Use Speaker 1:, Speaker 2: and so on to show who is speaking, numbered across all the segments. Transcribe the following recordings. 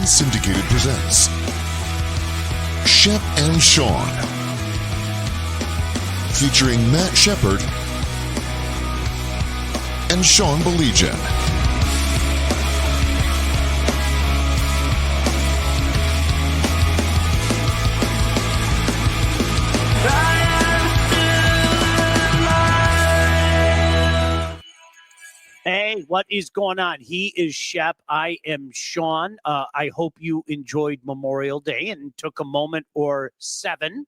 Speaker 1: Syndicated presents Shep and Sean, featuring Matt Shepard and Sean Baligian.
Speaker 2: Hey, what is going on? He is Shep. I am Sean. I hope you enjoyed Memorial Day and took a moment or seven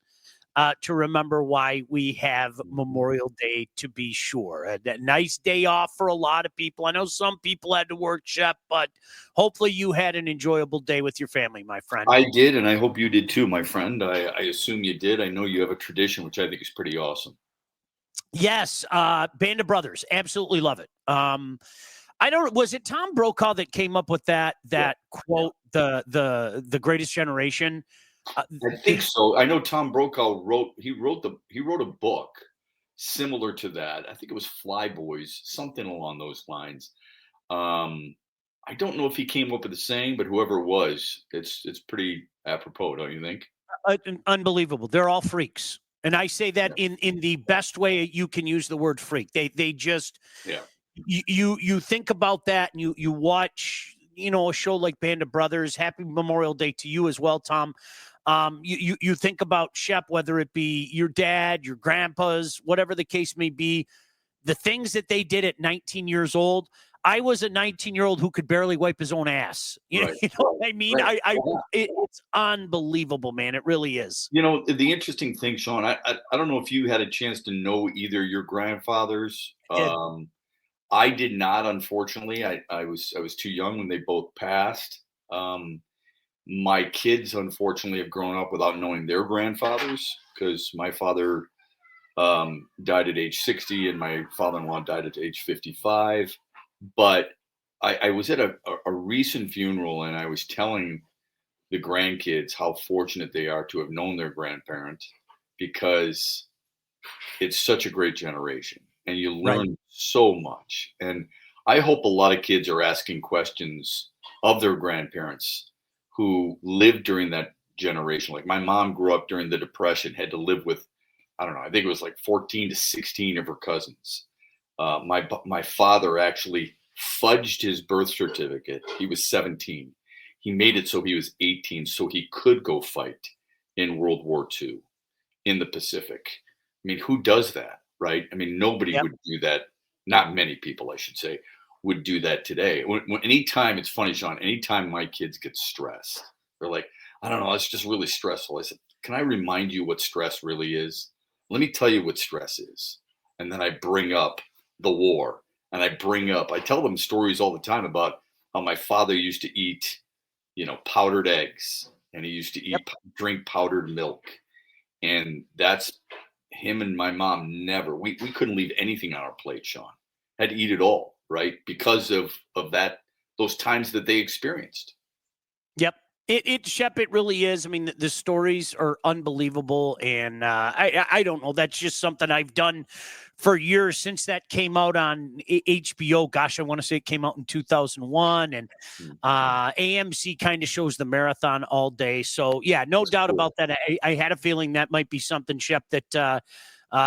Speaker 2: to remember why we have Memorial Day, to be sure. A nice day off for a lot of people. I know some people had to work, Shep, but hopefully you had an enjoyable day with your family, my friend.
Speaker 3: I did, and I hope you did too, my friend. I assume you did. I know you have a tradition, which I think is pretty awesome.
Speaker 2: Yes, Band of Brothers. Absolutely love it. Was it Tom Brokaw that came up with that quote, the greatest generation?
Speaker 3: I think so. I know Tom Brokaw wrote a book similar to that. I think it was Flyboys, something along those lines. I don't know if he came up with the saying, but whoever it was, it's pretty apropos, don't you think?
Speaker 2: Unbelievable. They're all freaks. And I say that in the best way you can use the word freak. They just, you think about that and you watch, a show like Band of Brothers. Happy Memorial Day to you as well, Tom. You think about Shep, whether it be your dad, your grandpa's, whatever the case may be, the things that they did at 19 years old. I was a 19-year-old who could barely wipe his own ass. You know what I mean? Right. It's unbelievable, man. It really is.
Speaker 3: The interesting thing, Sean, I don't know if you had a chance to know either your grandfathers. I did not, unfortunately. I was too young when they both passed. My kids, unfortunately, have grown up without knowing their grandfathers because my father died at age 60 and my father-in-law died at age 55. But I was at a recent funeral and I was telling the grandkids how fortunate they are to have known their grandparent because it's such a great generation and you learn so much. And I hope a lot of kids are asking questions of their grandparents who lived during that generation. Like my mom grew up during the Depression, had to live with, I don't know, I think it was like 14 to 16 of her cousins. My father actually fudged his birth certificate. He was 17. He made it so he was 18 so he could go fight in World War II in the Pacific. I mean, who does that, right? I mean, nobody would do that. Not many people, I should say, would do that today. Anytime, it's funny, Sean, anytime my kids get stressed, they're like, I don't know, it's just really stressful. I said, can I remind you what stress really is? Let me tell you what stress is. And then I bring up the war. And I tell them stories all the time about how my father used to eat, powdered eggs, and he used to drink powdered milk. And that's him and my mom never, we couldn't leave anything on our plate, Sean. Had to eat it all, right? Because of that, those times that they experienced.
Speaker 2: Yep. Shep, it really is. I mean, the stories are unbelievable. And I don't know. That's just something I've done for years since that came out on HBO. Gosh, I want to say it came out in 2001. And AMC kind of shows the marathon all day. So, yeah, no doubt about that. I had a feeling that might be something, Shep, that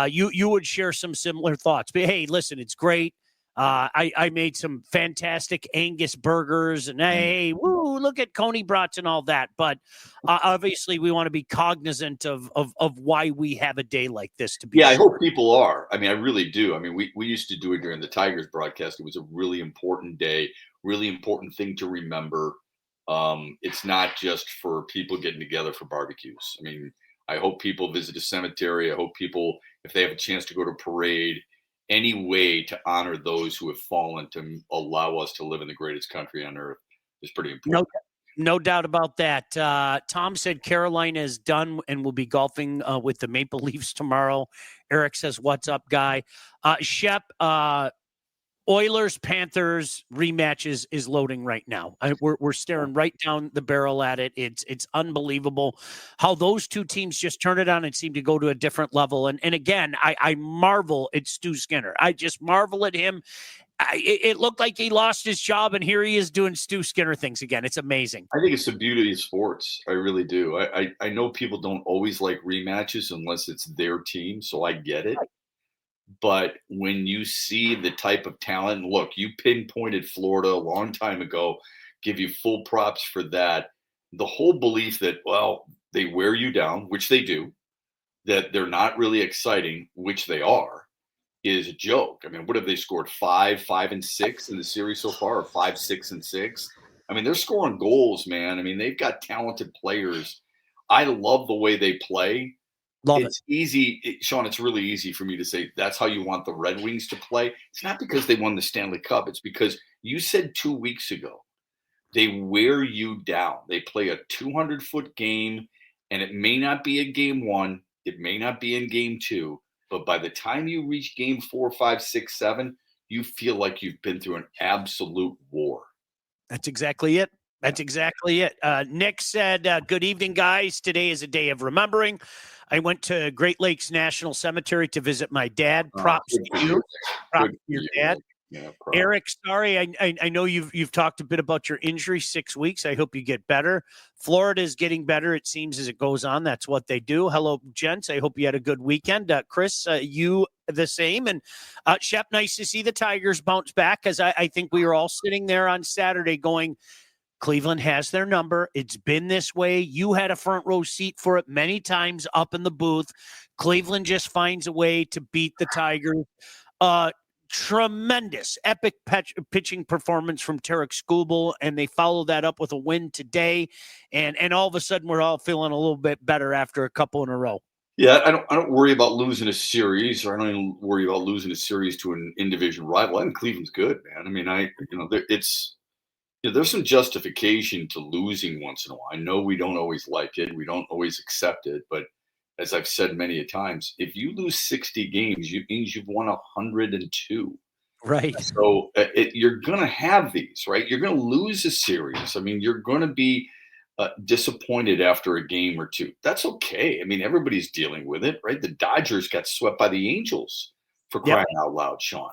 Speaker 2: you would share some similar thoughts. But, hey, listen, it's great. I made some fantastic Angus burgers and hey, woo, look at Coney brats and all that. But obviously we want to be cognizant of why we have a day like this to be.
Speaker 3: Yeah, sure. I hope people are. I mean, I really do. I mean, we used to do it during the Tigers broadcast. It was a really important day, really important thing to remember. It's not just for people getting together for barbecues. I mean, I hope people visit a cemetery. I hope people, if they have a chance to go to a parade, any way to honor those who have fallen to allow us to live in the greatest country on earth is pretty important.
Speaker 2: No doubt about that. Tom said Carolina is done and will be golfing with the Maple Leafs tomorrow. Eric says, what's up, guy? Shep, Oilers Panthers rematch is loading right now. We're staring right down the barrel at it. It's unbelievable how those two teams just turn it on and seem to go to a different level. And again, I marvel at Stu Skinner. I just marvel at him It looked like he lost his job, and here he is doing Stu Skinner things again. It's amazing.
Speaker 3: I think it's the beauty of sports. I really do. I know people don't always like rematches unless it's their team, so I get it. But when you see the type of talent, look, you pinpointed Florida a long time ago, give you full props for that. The whole belief that, well, they wear you down, which they do, that they're not really exciting, which they are, is a joke. I mean, what have they scored? 5 and 6 in the series so far, or 5, 6 and 6? I mean, they're scoring goals, man. I mean, they've got talented players. I love the way they play.
Speaker 2: Love
Speaker 3: It's easy, Sean. It's really easy for me to say that's how you want the Red Wings to play. It's not because they won the Stanley Cup. It's because you said 2 weeks ago they wear you down. They play a 200-foot game, and it may not be a game 1. It may not be in game 2. But by the time you reach game 4, 5, 6, 7, you feel like you've been through an absolute war.
Speaker 2: That's exactly it. That's exactly it. Nick said, good evening, guys. Today is a day of remembering. I went to Great Lakes National Cemetery to visit my dad. Props to you. Props to your dad.
Speaker 3: Yeah,
Speaker 2: Eric, sorry, I know you've talked a bit about your injury, 6 weeks. I hope you get better. Florida is getting better, it seems, as it goes on. That's what they do. Hello, gents. I hope you had a good weekend. Chris, you the same. And Shep, nice to see the Tigers bounce back, because I think we were all sitting there on Saturday going, Cleveland has their number. It's been this way. You had a front row seat for it many times up in the booth. Cleveland just finds a way to beat the Tigers. Tremendous, epic pitching performance from Tarek Skubal, and they follow that up with a win today. And all of a sudden, we're all feeling a little bit better after a couple in a row.
Speaker 3: Yeah, I don't worry about losing a series, or I don't even worry about losing a series to an in-division rival. I think Cleveland's good, man. I mean, there's some justification to losing once in a while. I know we don't always like it, we don't always accept it, but as I've said many a times, if you lose 60 games, it means you've won 102.
Speaker 2: Right.
Speaker 3: So you're going to have these, right? You're going to lose a series. I mean, you're going to be disappointed after a game or two. That's okay. I mean, everybody's dealing with it, right? The Dodgers got swept by the Angels, for crying out loud, Sean.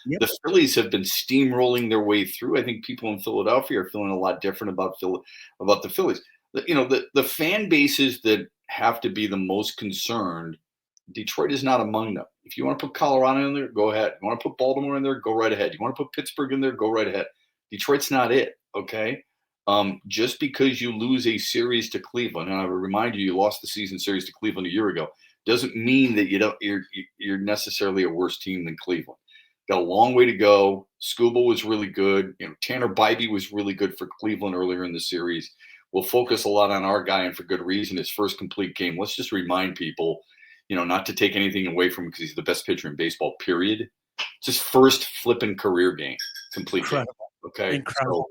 Speaker 3: The Phillies have been steamrolling their way through. I think people in Philadelphia are feeling a lot different about the Phillies. The fan bases that have to be the most concerned, Detroit is not among them. If you want to put Colorado in there, go ahead. You want to put Baltimore in there, go right ahead. You want to put Pittsburgh in there, go right ahead. Detroit's not it, okay? Just because you lose a series to Cleveland, and I would remind you lost the season series to Cleveland a year ago, doesn't mean that you're necessarily a worse team than Cleveland. Got a long way to go. Skubal was really good. Tanner Bybee was really good for Cleveland earlier in the series. We'll focus a lot on our guy, and for good reason. His first complete game. Let's just remind people, not to take anything away from him because he's the best pitcher in baseball, period. It's his first flipping career game, complete game. Okay.
Speaker 2: Incredible.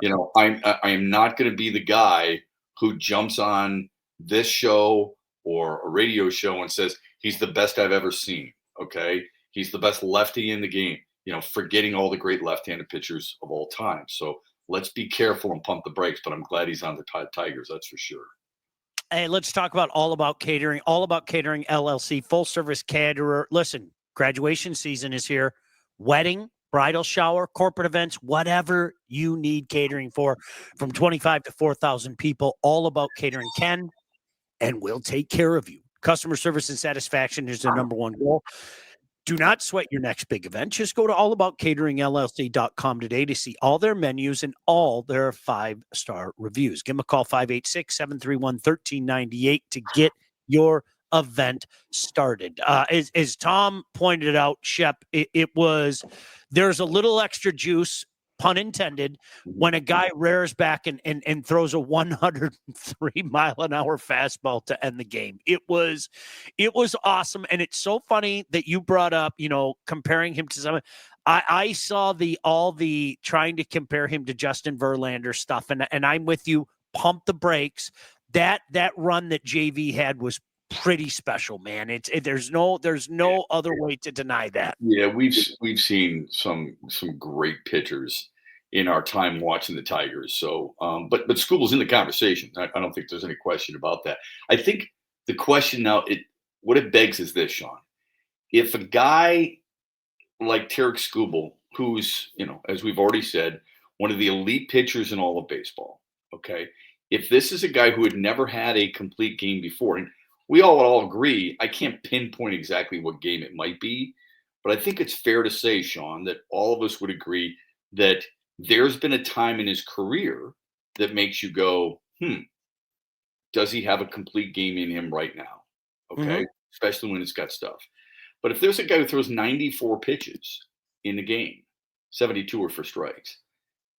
Speaker 3: So, I am not going to be the guy who jumps on this show or a radio show and says he's the best I've ever seen. Okay. He's the best lefty in the game, forgetting all the great left-handed pitchers of all time. So let's be careful and pump the brakes, but I'm glad he's on the Tigers. That's for sure.
Speaker 2: Hey, let's talk about All About Catering. All About Catering LLC, full service caterer. Listen, graduation season is here. Wedding, bridal shower, corporate events, whatever you need catering for, from 25 to 4,000 people. All About Catering can and will take care of you. Customer service and satisfaction is their number one goal. Do not sweat your next big event. Just go to allaboutcateringllc.com today to see all their menus and all their 5-star reviews. Give them a call, 586-731-1398 to get your event started. As Tom pointed out, Shep, there's a little extra juice, pun intended, when a guy rears back and throws a 103-mile-an-hour fastball to end the game. It was awesome, and it's so funny that you brought up, comparing him to someone. I saw all the trying to compare him to Justin Verlander stuff, and I'm with you. Pump the brakes. That run that JV had was pretty special, man. There's no other way to deny that.
Speaker 3: Yeah, we've seen some great pitchers in our time watching the Tigers. So, but Skubal's in the conversation. I don't think there's any question about that. I think the question now, what it begs is this, Sean. If a guy like Tarek Skubal who's, as we've already said, one of the elite pitchers in all of baseball. Okay. If this is a guy who had never had a complete game before, and we all agree, I can't pinpoint exactly what game it might be, but I think it's fair to say, Sean, that all of us would agree that there's been a time in his career that makes you go, does he have a complete game in him right now? Okay.
Speaker 2: Mm-hmm.
Speaker 3: Especially when it's got stuff. But if there's a guy who throws 94 pitches in the game, 72 are for strikes,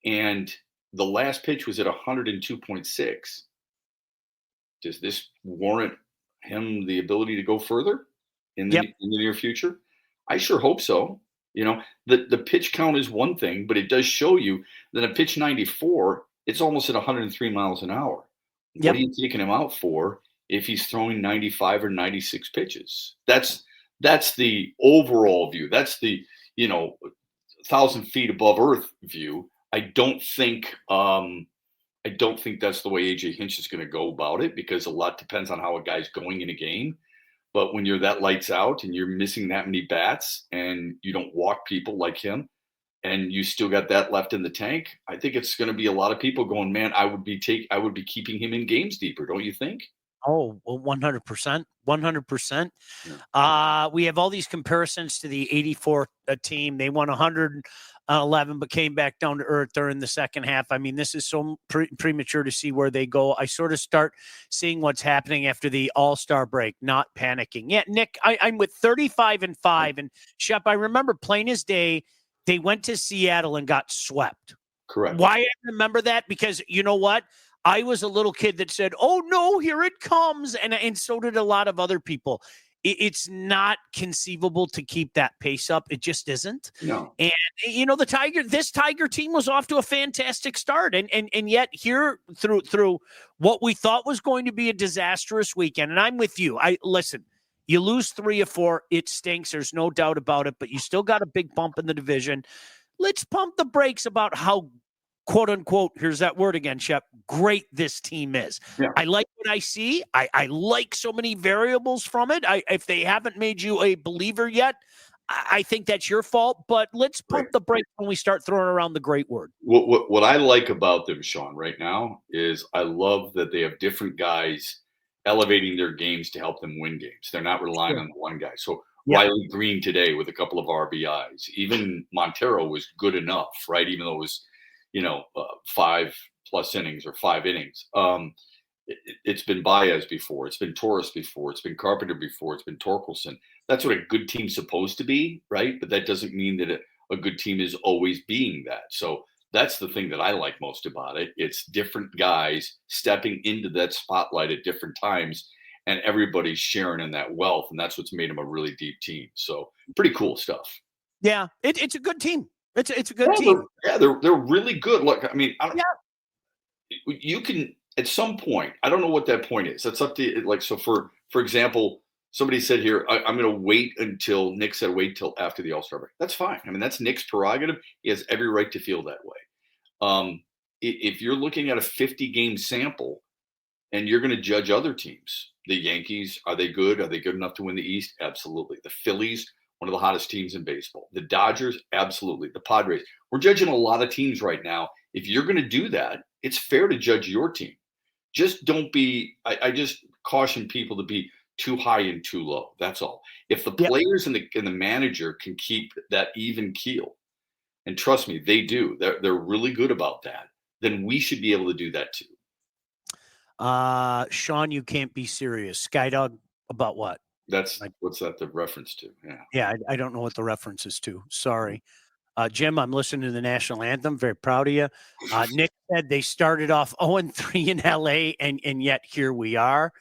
Speaker 3: and the last pitch was at 102.6, does this warrant him the ability to go further in the near future? I sure hope so. The pitch count is one thing, but it does show you that a pitch 94, it's almost at 103 miles an hour.
Speaker 2: Yep.
Speaker 3: What are you taking him out for if he's throwing 95 or 96 pitches? That's the overall view. That's the 1,000 feet above earth view. I don't think that's the way AJ Hinch is going to go about it, because a lot depends on how a guy's going in a game. But when you're that lights out and you're missing that many bats and you don't walk people like him, and you still got that left in the tank, I think it's going to be a lot of people going, man, I would be keeping him in games deeper. Don't you think?
Speaker 2: Oh, well, 100%. 100%.
Speaker 3: Yeah.
Speaker 2: We have all these comparisons to the 84 team. They won 111, but came back down to earth during the second half. I mean, this is so premature to see where they go. I sort of start seeing what's happening after the All-Star break, not panicking. Yeah, Nick, I'm with 35-5. And Shep, I remember plain as day, they went to Seattle and got swept.
Speaker 3: Correct.
Speaker 2: Why I remember that? Because you know what? I was a little kid that said, oh, no, here it comes. And so did a lot of other people. It's not conceivable to keep that pace up. It just isn't.
Speaker 3: No.
Speaker 2: And, this Tiger team was off to a fantastic start. And yet here through what we thought was going to be a disastrous weekend. And I'm with you. Listen, you lose 3 or 4. It stinks. There's no doubt about it. But you still got a big bump in the division. Let's pump the brakes about how, quote unquote, here's that word again, Shep, great this team is. Yeah. I like what I see. I like so many variables from it. If they haven't made you a believer yet, I think that's your fault. But let's pump the brakes when we start throwing around the great word.
Speaker 3: What I like about them, Sean, right now is I love that they have different guys elevating their games to help them win games. They're not relying on the one guy. So Riley Green today with a couple of RBIs. Even Montero was good enough, right? Even though it was 5+ innings or 5 innings. It's been Baez before. It's been Torres before. It's been Carpenter before. It's been Torkelson. That's what a good team's supposed to be, right? But that doesn't mean that a good team is always being that. So that's the thing that I like most about it. It's different guys stepping into that spotlight at different times, and everybody's sharing in that wealth. And that's what's made them a really deep team. So pretty cool stuff.
Speaker 2: Yeah, it's a good team. It's a good team.
Speaker 3: They're really good. Look, I mean, you can at some point. I don't know what that point is. That's up to so for example, somebody said here, I'm going to wait until Nick said wait till after the All-Star break. That's fine. I mean, that's Nick's prerogative. He has every right to feel that way. If you're looking at a 50-game sample and you're going to judge other teams, the Yankees, are they good? Are they good enough to win the East? Absolutely. The Phillies, one of the hottest teams in baseball. The Dodgers, absolutely. The Padres. We're judging a lot of teams right now. If you're going to do that, it's fair to judge your team. Just don't be – I just caution people to be too high and too low. That's all. If the players and the manager can keep that even keel, and trust me, they do. They're really good about that. Then we should be able to do that too.
Speaker 2: Sean, you can't be serious. Skydog, about what?
Speaker 3: What's that the reference to?
Speaker 2: Yeah, I don't know what the reference is to. Sorry. Jim, I'm listening to the national anthem. Very proud of you. Nick said they started off 0-3 in LA, and yet here we are.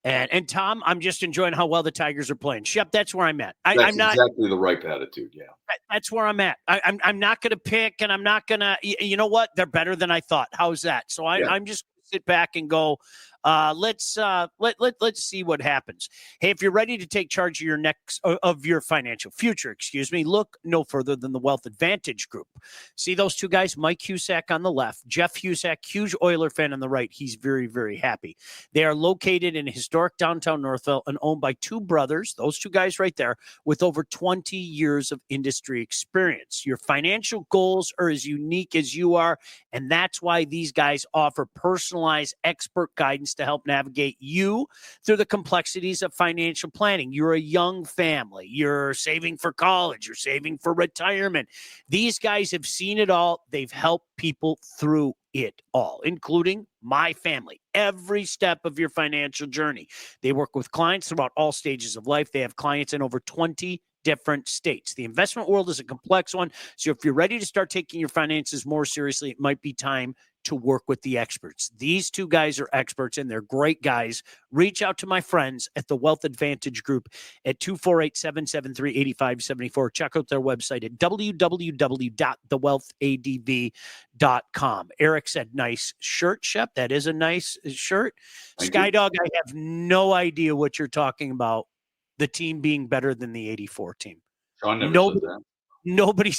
Speaker 2: And Tom, I'm just enjoying how well the Tigers are playing. Shep, that's where I'm at. I'm not
Speaker 3: exactly the right attitude. Yeah,
Speaker 2: that's where I'm at. I'm not going to pick, and I'm not going to. You know what? They're better than I thought. How's that? So I'm just sit back and go. Let's see what happens. Hey, if you're ready to take charge of your financial future, look no further than the Wealth Advantage Group. See those two guys, Mike Husak on the left, Jeff Husak, huge Oiler fan on the right. He's very, very happy. They are located in historic downtown Northville and owned by two brothers, those two guys right there, with over 20 years of industry experience. Your financial goals are as unique as you are, and that's why these guys offer personalized expert guidance to help navigate you through the complexities of financial planning. You're a young family. You're saving for college. You're saving for retirement. These guys have seen it all. They've helped people through it all, including my family, every step of your financial journey. They work with clients throughout all stages of life. They have clients in over 20 different states. The investment world is a complex one. So if you're ready to start taking your finances more seriously, it might be time to work with the experts. These two guys are experts and they're great guys. Reach out to my friends at the Wealth Advantage Group at 248-773-8574. Check out their website at www.thewealthadv.com. Eric said, nice shirt, Shep. That is a nice shirt. Skydog, I have no idea what you're talking about. The team being better than the 84 team.
Speaker 3: Sean never said that.
Speaker 2: Nobody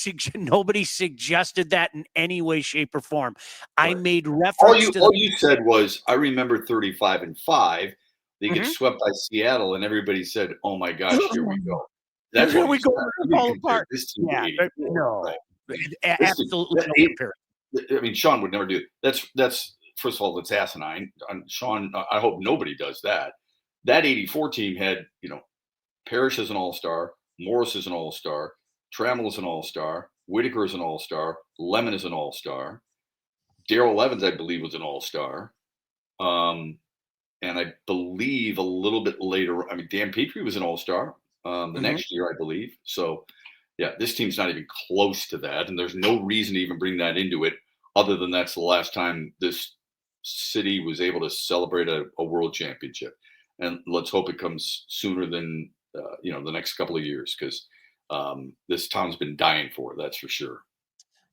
Speaker 2: suggested that in any way, shape, or form. Right. I made reference
Speaker 3: all you said was, I remember 35-5. They get swept by Seattle, and everybody said, "Oh my gosh, here we go." That's
Speaker 2: here
Speaker 3: what
Speaker 2: we go. All apart.
Speaker 3: Yeah,
Speaker 2: no,
Speaker 3: right.
Speaker 2: Absolutely no comparison.
Speaker 3: I mean, Sean would never do it. That's first of all, that's asinine. Sean, I hope nobody does that. That 84 team had, Parrish is an all-star, Morris is an all-star, Trammell is an all-star, Whitaker is an all-star, Lemon is an all-star, Darrell Evans, I believe, was an all-star. And I believe a little bit later, Dan Petrie was an all-star the next year, I believe. So, yeah, this team's not even close to that. And there's no reason to even bring that into it other than that's the last time this city was able to celebrate a world championship. And let's hope it comes sooner than, the next couple of years because this town's been dying for it, that's for sure.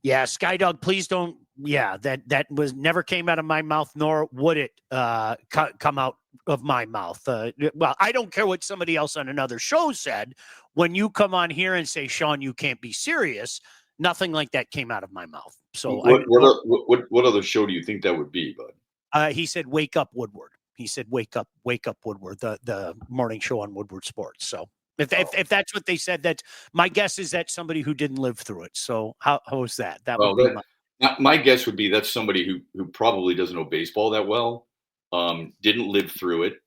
Speaker 2: Yeah, Skydog, please don't. Yeah, that was never came out of my mouth, nor would it come out of my mouth. Well, I don't care what somebody else on another show said. When you come on here and say, Sean, you can't be serious, nothing like that came out of my mouth. So
Speaker 3: what other show do you think that would be, bud?
Speaker 2: He said, "Wake Up Woodward." He said, "Wake up Woodward," the morning show on Woodward Sports. So if that's what they said, that my guess is that somebody who didn't live through it. So how is that?
Speaker 3: My guess would be that's somebody who probably doesn't know baseball that well, didn't live through it.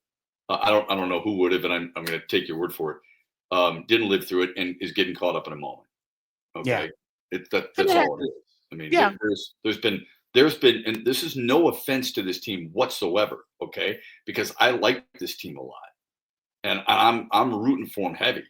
Speaker 3: I don't know who would have, and I'm going to take your word for it. Didn't live through it and is getting caught up in a moment. Okay,
Speaker 2: yeah.
Speaker 3: That's all it is. I mean, there's been, and this is no offense to this team whatsoever, okay? Because I like this team a lot, and I'm rooting for them heavy.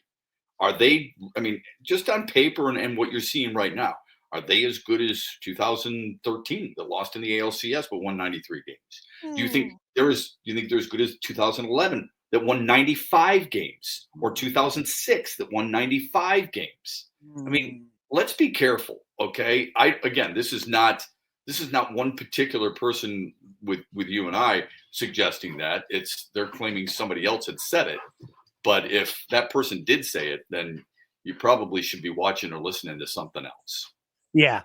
Speaker 3: Are they? I mean, just on paper and what you're seeing right now, are they as good as 2013 that lost in the ALCS but won 93 games? Do you think they're as good as 2011 that won 95 games, or 2006 that won 95 games? I mean, let's be careful, okay? This is not one particular person with you and I suggesting that. They're claiming somebody else had said it. But if that person did say it, then you probably should be watching or listening to something else.
Speaker 2: Yeah.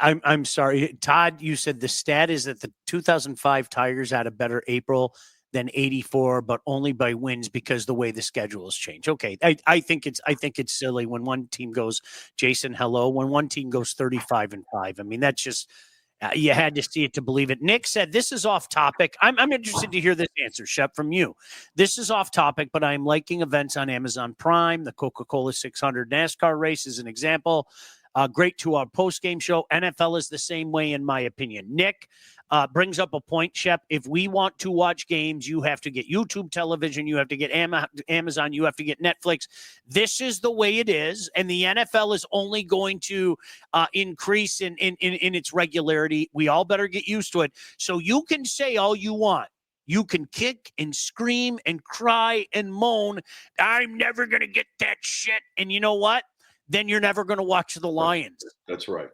Speaker 2: I'm sorry, Todd. You said the stat is that the 2005 Tigers had a better April than 84, but only by wins because the way the schedule has changed. Okay, I think it's silly when one team goes, Jason, hello, when one team goes 35-5. I mean, that's just. You had to see it to believe it. Nick said, this is off topic. I'm interested to hear this answer, Shep, from you. This is off topic, but I'm liking events on Amazon Prime. The Coca-Cola 600 NASCAR race is an example. Great 2-hour post-game show. NFL is the same way, in my opinion. Nick brings up a point, Shep. If we want to watch games, you have to get YouTube television. You have to get Amazon. You have to get Netflix. This is the way it is, and the NFL is only going to increase in its regularity. We all better get used to it. So you can say all you want. You can kick and scream and cry and moan. I'm never going to get that shit. And you know what? Then you're never going to watch the Lions.
Speaker 3: That's right.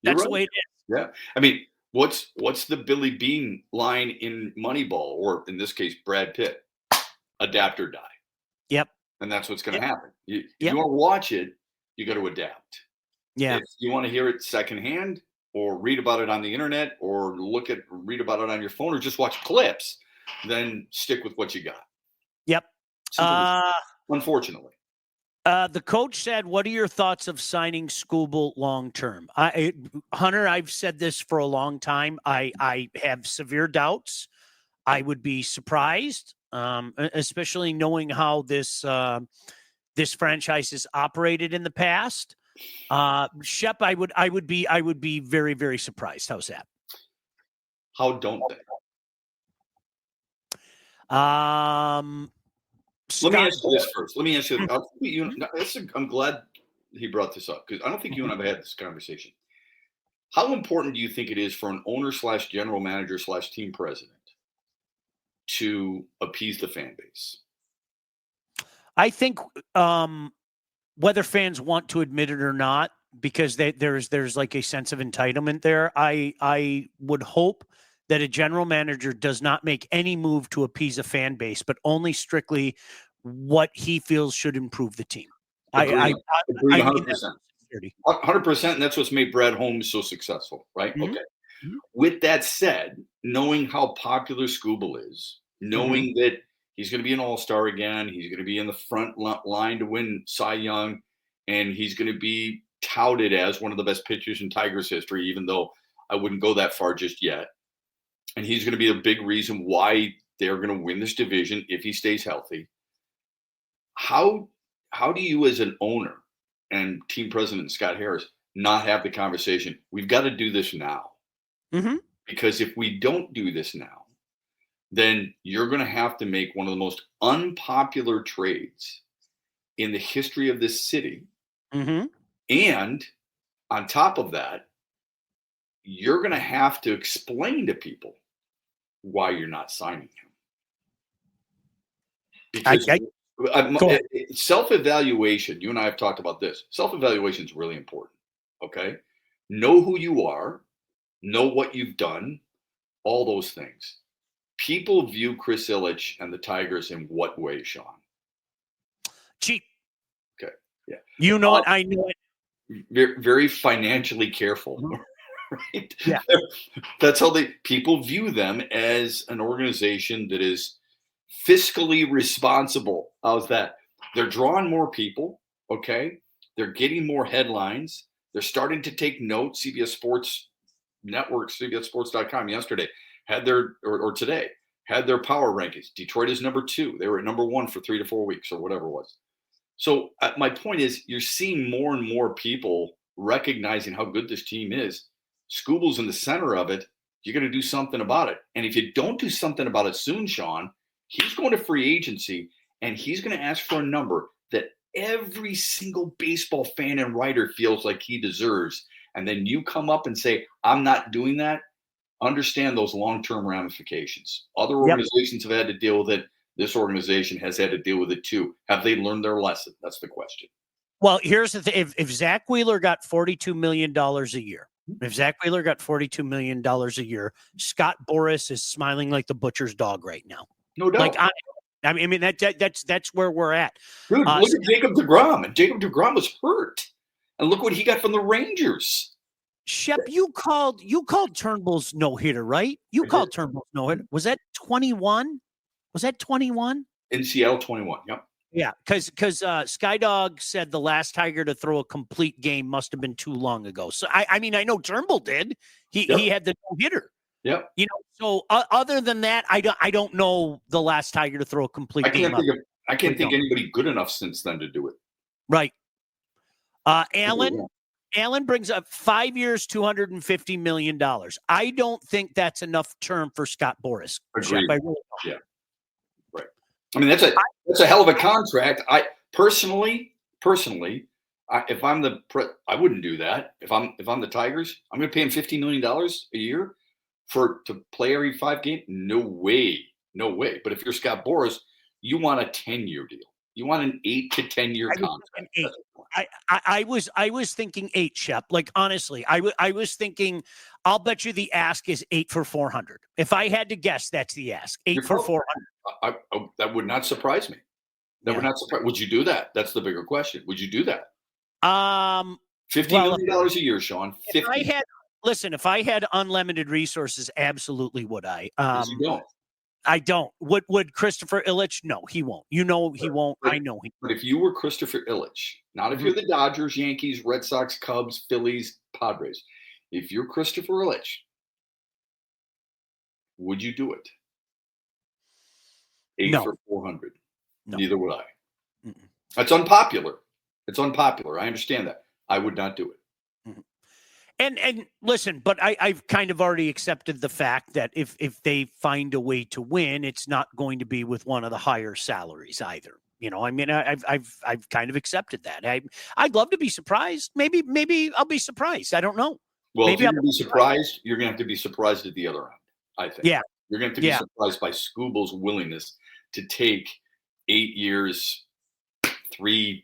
Speaker 2: That's right. The way it is.
Speaker 3: Yeah. I mean, What's the Billy Bean line in Moneyball, or in this case, Brad Pitt? Adapt or die.
Speaker 2: Yep.
Speaker 3: And that's what's going to happen. If
Speaker 2: Yep.
Speaker 3: you want to watch it, you got to adapt.
Speaker 2: Yeah.
Speaker 3: If you want to hear it secondhand, or read about it on the internet, or read about it on your phone, or just watch clips, then stick with what you got.
Speaker 2: Yep.
Speaker 3: Unfortunately.
Speaker 2: The coach said, what are your thoughts of signing Skubal long term? Hunter, I've said this for a long time. I have severe doubts. I would be surprised, especially knowing how this franchise has operated in the past. Shep, I would be very, very surprised. How's that?
Speaker 3: How don't they? Let me ask you this first. I'm glad he brought this up, because I don't think you and I have had this conversation. How important do you think it is for an owner / general manager / team president to appease the fan base?
Speaker 2: I think whether fans want to admit it or not, because there's like a sense of entitlement there. I would hope that a general manager does not make any move to appease a fan base, but only strictly what he feels should improve the team.
Speaker 3: Agree 100%. 100%, and that's what's made Brad Holmes so successful, right?
Speaker 2: Mm-hmm.
Speaker 3: Okay. Mm-hmm. With that said, knowing how popular Skubal is, knowing that he's going to be an all-star again, he's going to be in the front line to win Cy Young, and he's going to be touted as one of the best pitchers in Tigers history, even though I wouldn't go that far just yet. And he's going to be a big reason why they're going to win this division if he stays healthy. How do you, as an owner and team president Scott Harris, not have the conversation? We've got to do this now.
Speaker 2: Mm-hmm.
Speaker 3: Because if we don't do this now, then you're going to have to make one of the most unpopular trades in the history of this city.
Speaker 2: Mm-hmm.
Speaker 3: And on top of that, you're going to have to explain to people why you're not signing him. Because self-evaluation, you and I have talked about this. Self-evaluation is really important. Okay. Know who you are, know what you've done, all those things. People view Chris Ilitch and the Tigers in what way, Sean?
Speaker 2: Cheap.
Speaker 3: Okay. Yeah.
Speaker 2: You know it. I know it.
Speaker 3: Very, very financially careful. Right?
Speaker 2: Yeah.
Speaker 3: That's how people view them, as an organization that is fiscally responsible. How's that? They're drawing more people. Okay. They're getting more headlines. They're starting to take notes. CBS Sports Network, CBSSports.com yesterday had today had their power rankings. Detroit is number 2. They were at number 1 for 3 to 4 weeks or whatever it was. So my point is, you're seeing more and more people recognizing how good this team is. Skubal's in the center of it. You're going to do something about it. And if you don't do something about it soon, Sean, he's going to free agency, and he's going to ask for a number that every single baseball fan and writer feels like he deserves. And then you come up and say, I'm not doing that. Understand those long-term ramifications. Other organizations have had to deal with it. This organization has had to deal with it too. Have they learned their lesson? That's the question.
Speaker 2: Well, here's the thing. If Zach Wheeler got $42 million a year, Scott Boras is smiling like the butcher's dog right now.
Speaker 3: No doubt.
Speaker 2: Like, I mean, that's where we're at.
Speaker 3: Dude, look at Jacob deGrom. And Jacob deGrom was hurt. And look what he got from the Rangers.
Speaker 2: Shep, you called Turnbull's no-hitter, right? You called Turnbull's no-hitter. Was that 21? Was that 21?
Speaker 3: In Seattle, 21, yep.
Speaker 2: Yeah, because Skydog said the last Tiger to throw a complete game must have been too long ago. So, I mean, I know Turnbull did. He had the no-hitter.
Speaker 3: Yep.
Speaker 2: You know, so other than that, I don't know the last Tiger to throw a complete game.
Speaker 3: I can't think anybody good enough since then to do it.
Speaker 2: Right. Allen brings up 5 years, $250 million. I don't think that's enough term for Scott Boras.
Speaker 3: Agreed.
Speaker 2: Shep,
Speaker 3: yeah. Right. I mean, that's a hell of a contract. I personally, if I'm I wouldn't do that. If I'm the Tigers, I'm going to pay him $50 million a year to play every 5 games. No way. But if you're Scott Boras, you want a 10-year deal. You want an 8 to 10-year contract.
Speaker 2: I was thinking 8, Shep. Like, honestly, I was thinking I'll bet you the ask is 8 for 400. If I had to guess, that's the ask. 8 for 400.
Speaker 3: That would not surprise me. That would not surprise. Would you do that? That's the bigger question. Would you do that? $50 million a year, Sean.
Speaker 2: If I had unlimited resources, absolutely would I.
Speaker 3: Yes, you don't.
Speaker 2: I don't. Would Christopher Ilitch? No, he won't. He won't. I know he.
Speaker 3: But if you were Christopher Ilitch, not if you're the Dodgers, Yankees, Red Sox, Cubs, Phillies, Padres, if you're Christopher Ilitch, would you do it? 8 for 400. No. Neither would I. Mm-mm. That's unpopular. It's unpopular. I understand that. I would not do it.
Speaker 2: Mm-hmm. And listen, but I've kind of already accepted the fact that if they find a way to win, it's not going to be with one of the higher salaries either. You know, I mean, I've kind of accepted that. I'd love to be surprised. Maybe I'll be surprised. I don't know.
Speaker 3: Well, maybe if you're going to be surprised, you're going to have to be surprised at the other end, I think.
Speaker 2: Yeah.
Speaker 3: You're going to have to be surprised by Skubal's willingness to take 8 years, $325.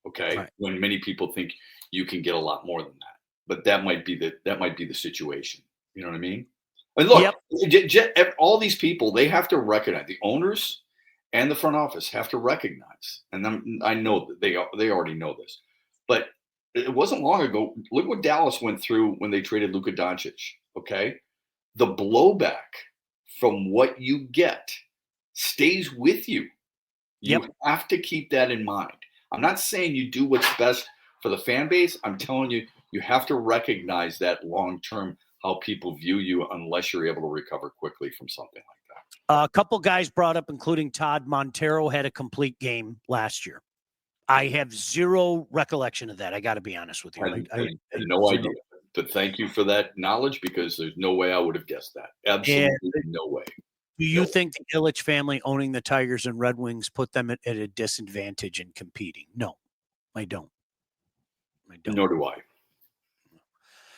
Speaker 3: Okay. Right. When many people think you can get a lot more than that, but that might be the situation. You know what I mean? And look, all these people, they have to recognize, the owners and the front office have to recognize, and I know that they already know this, but it wasn't long ago. Look what Dallas went through when they traded Luka Doncic. Okay. The blowback from what you get stays with you. You have to keep that in mind. I'm not saying you do what's best for the fan base. I'm telling you, you have to recognize that long-term, how people view you, unless you're able to recover quickly from something like that.
Speaker 2: A couple guys brought up, including Todd, Montero had a complete game last year. I have zero recollection of that. I got to be honest with you. I had
Speaker 3: no idea. But thank you for that knowledge, because there's no way I would have guessed that. Absolutely no way.
Speaker 2: Do you think the Ilitch family owning the Tigers and Red Wings put them at a disadvantage in competing? No, I don't.
Speaker 3: Nor do I.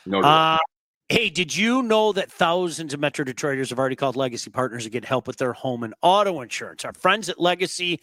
Speaker 3: Nor do I.
Speaker 2: Hey, did you know that thousands of Metro Detroiters have already called Legacy Partners to get help with their home and auto insurance? Our friends at Legacy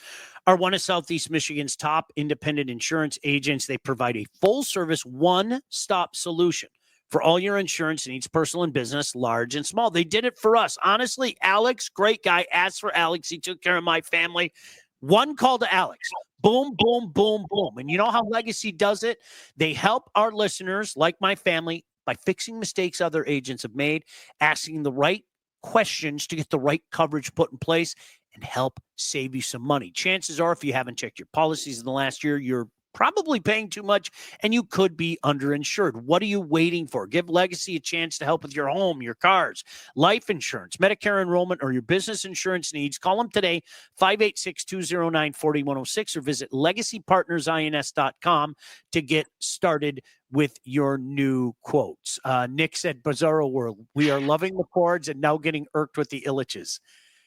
Speaker 2: are one of Southeast Michigan's top independent insurance agents. They provide a full-service, one-stop solution for all your insurance needs, personal and business, large and small. They did it for us. Honestly, Alex, great guy, asked for Alex. He took care of my family. One call to Alex. Boom, boom, boom, boom. And you know how Legacy does it? They help our listeners, like my family, by fixing mistakes other agents have made, asking the right questions to get the right coverage put in place, and help save you some money. Chances are, if you haven't checked your policies in the last year, you're probably paying too much and you could be underinsured. What are you waiting for? Give Legacy a chance to help with your home, your cars, life insurance, Medicare enrollment, or your business insurance needs. Call them today, 586-209-4106, or visit legacypartnersins.com to get started with your new quotes. Nick said, Bizarro World, we are loving the Cords and now getting irked with the Illiches.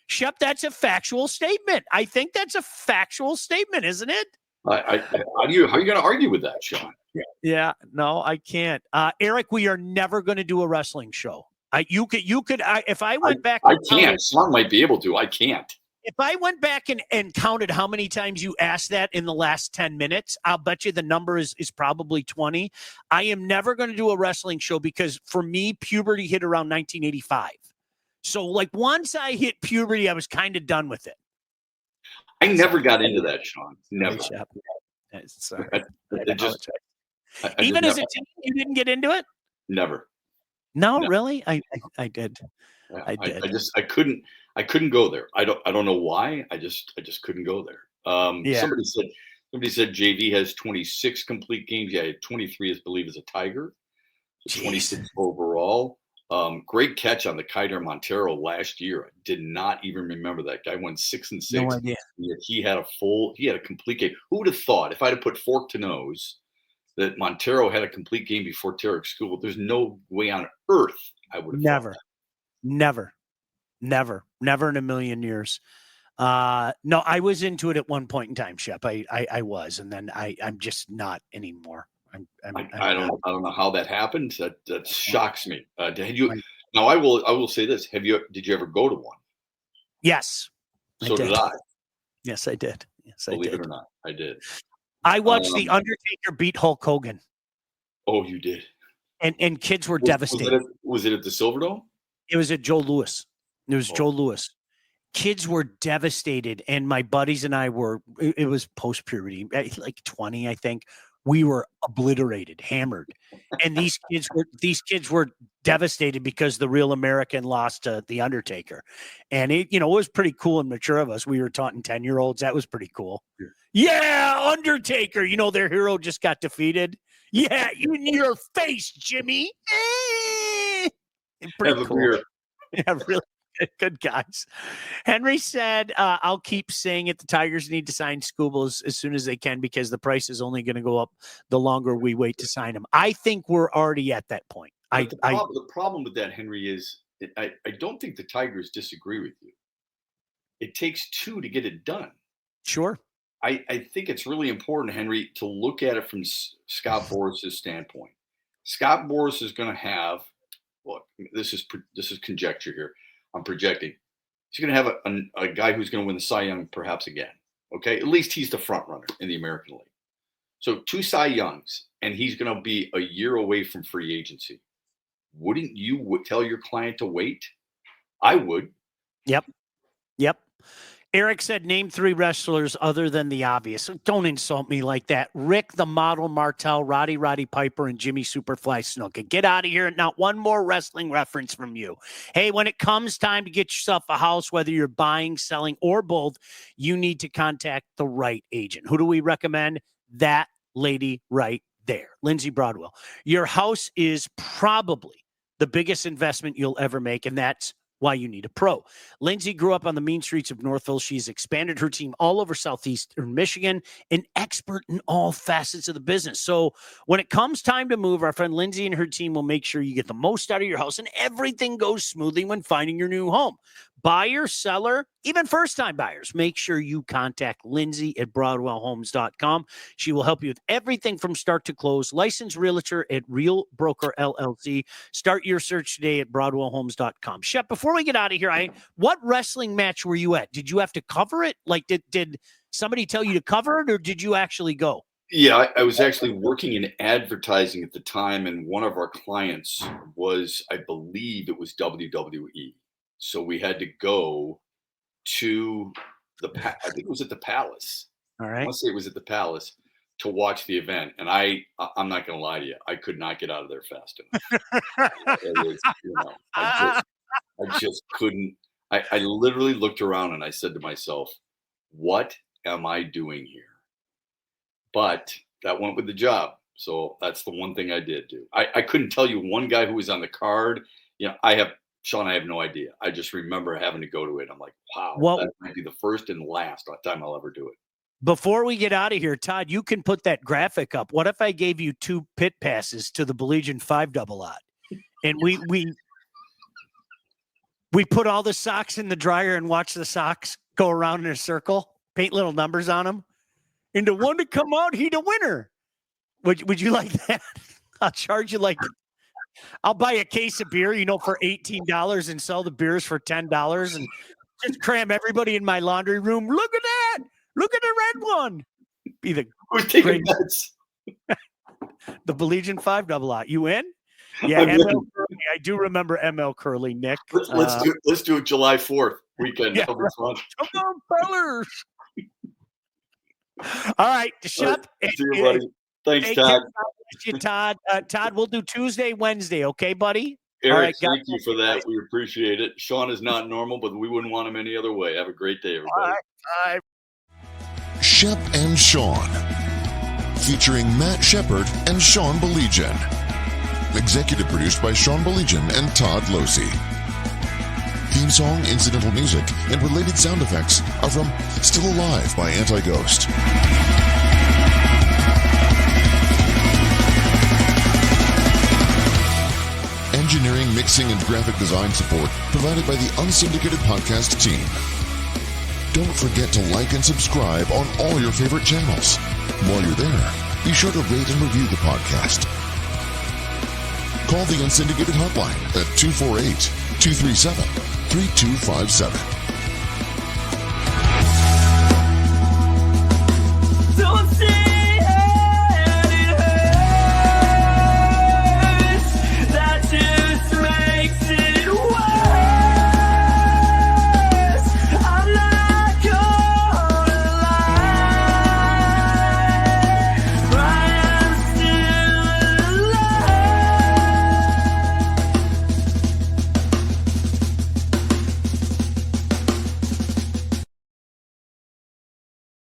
Speaker 2: Shep, that's a factual statement. I think that's a factual statement, isn't it?
Speaker 3: How are you going to argue with that, Sean?
Speaker 2: Yeah, no, I can't. Eric, we are never going to do a wrestling show. You could. If I went back,
Speaker 3: I can't. Sean might be able to. I can't.
Speaker 2: If I went back and counted how many times you asked that in the last 10 minutes, I'll bet you the number is probably 20. I am never going to do a wrestling show because for me, puberty hit around 1985. So like once I hit puberty, I was kind of done with it.
Speaker 3: I never got into that, Sean. Never.
Speaker 2: Sorry.
Speaker 3: Even
Speaker 2: as a teen, you didn't get into it?
Speaker 3: Never.
Speaker 2: No, really? I did.
Speaker 3: I did. I couldn't go there. I don't know why. I just couldn't go there. Somebody said JV has 26 complete games. Yeah, 23 is believe is a Tiger. 26 overall. Great catch on the Kiter Montero last year. I did not even remember that guy. Went 6-6.
Speaker 2: No idea.
Speaker 3: He had a complete game. Who would have thought, if I'd have put fork to nose, that Montero had a complete game before Tarek Skubal? There's no way on earth I would have
Speaker 2: never in a million years. No, I was into it at one point in time, Shep. I was, and then I'm just not anymore.
Speaker 3: I don't know how that happened. That shocks me. Had you? Now I will say this. Did you ever go to one?
Speaker 2: Yes.
Speaker 3: So did I.
Speaker 2: Yes, I did.
Speaker 3: Believe it or not, I did.
Speaker 2: I watched The Undertaker beat Hulk Hogan.
Speaker 3: Oh, you did?
Speaker 2: And kids were devastated.
Speaker 3: Was it at the Silverdome?
Speaker 2: It was at Joe Louis. It was Joe
Speaker 3: Oh.
Speaker 2: Louis. Kids were devastated, and my buddies and I were. It was post-puberty, like 20, I think. We were obliterated, hammered, and these kids were devastated because the Real American lost to the Undertaker, and it was pretty cool and mature of us. We were taunting 10-year-olds. That was pretty cool. Yeah, Undertaker. Their hero just got defeated. Yeah, in your face, Jimmy. Pretty cool.
Speaker 3: Beer.
Speaker 2: Yeah, really good guys. Henry said, I'll keep saying it. The Tigers need to sign Skubal as soon as they can because the price is only going to go up the longer we wait to sign him. I think we're already at that point.
Speaker 3: The problem with that, Henry, is I don't think the Tigers disagree with you. It takes two to get it done.
Speaker 2: Sure.
Speaker 3: I think it's really important, Henry, to look at it from Scott Boras's standpoint. Scott Boras is going to have, look, this is conjecture here. I'm projecting. He's going to have a guy who's going to win the Cy Young perhaps again. Okay, at least he's the front runner in the American League. So 2 Cy Youngs, and he's going to be a year away from free agency. Wouldn't you tell your client to wait? I would.
Speaker 2: Yep. Eric said, name 3 wrestlers other than the obvious. Don't insult me like that. Rick the Model Martel, Roddy Piper, and Jimmy Superfly Snuka. Get out of here. Not one more wrestling reference from you. Hey, when it comes time to get yourself a house, whether you're buying, selling, or both, you need to contact the right agent. Who do we recommend? That lady right there, Lindsay Broadwell. Your house is probably the biggest investment you'll ever make, and that's why you need a pro. Lindsay grew up on the mean streets of Northville. She's expanded her team all over southeastern Michigan, an expert in all facets of the business. So when it comes time to move, our friend Lindsay and her team will make sure you get the most out of your house and everything goes smoothly when finding your new home. Buyer, seller, even first-time buyers, make sure you contact Lindsay at BroadwellHomes.com. She will help you with everything from start to close. Licensed realtor at Real Broker LLC. Start your search today at BroadwellHomes.com. Shep, before we get out of here, what wrestling match were you at? Did you have to cover it? Like, did somebody tell you to cover it, or did you actually go?
Speaker 3: Yeah, I was actually working in advertising at the time, and one of our clients was, I believe it was WWE. So we had to go to I think it was at the Palace.
Speaker 2: All right.
Speaker 3: I want to say it was at the Palace to watch the event. And I'm not going to lie to you. I could not get out of there fast enough. I just couldn't. I literally looked around and I said to myself, what am I doing here? But that went with the job. So that's the one thing I did do. I couldn't tell you one guy who was on the card. Sean, I have no idea. I just remember having to go to it. I'm like, wow, that might be the first and last time I'll ever do it.
Speaker 2: Before we get out of here, Todd, you can put that graphic up. What if I gave you 2 pit passes to the Baligian 5-double odd? And we put all the socks in the dryer and watch the socks go around in a circle, paint little numbers on them. And the one to come out, he the winner. Would you like that? I'll charge you I'll buy a case of beer, for $18 and sell the beers for $10 and just cram everybody in my laundry room. Look at that. Look at the red one. Be the
Speaker 3: Who's taking bets?
Speaker 2: The Baligian 5-double out. You in? Yeah, ML Curley. I do remember ML Curley, Nick.
Speaker 3: Let's do it July 4th weekend.
Speaker 2: Yeah,
Speaker 3: That'll be fun.
Speaker 2: Come on, fellers. All right, Shep.
Speaker 3: See you, buddy. Thanks, Todd.
Speaker 2: Todd, we'll do Tuesday, Wednesday. Okay, buddy?
Speaker 3: Eric,
Speaker 2: all right,
Speaker 3: thank you for that. We appreciate it. Sean is not normal, but we wouldn't want him any other way. Have a great day, everybody.
Speaker 2: All right.
Speaker 1: Shep and Sean, featuring Matt Shepard and Sean Baligian. Executive produced by Sean Baligian and Todd Losey. Theme song, incidental music, and related sound effects are from Still Alive by Anti-Ghost. Engineering, mixing, and graphic design support provided by the Unsyndicated Podcast team. Don't forget to like and subscribe on all your favorite channels. While you're there, be sure to rate and review the podcast. Call the Unsyndicated hotline at 248-237-3257.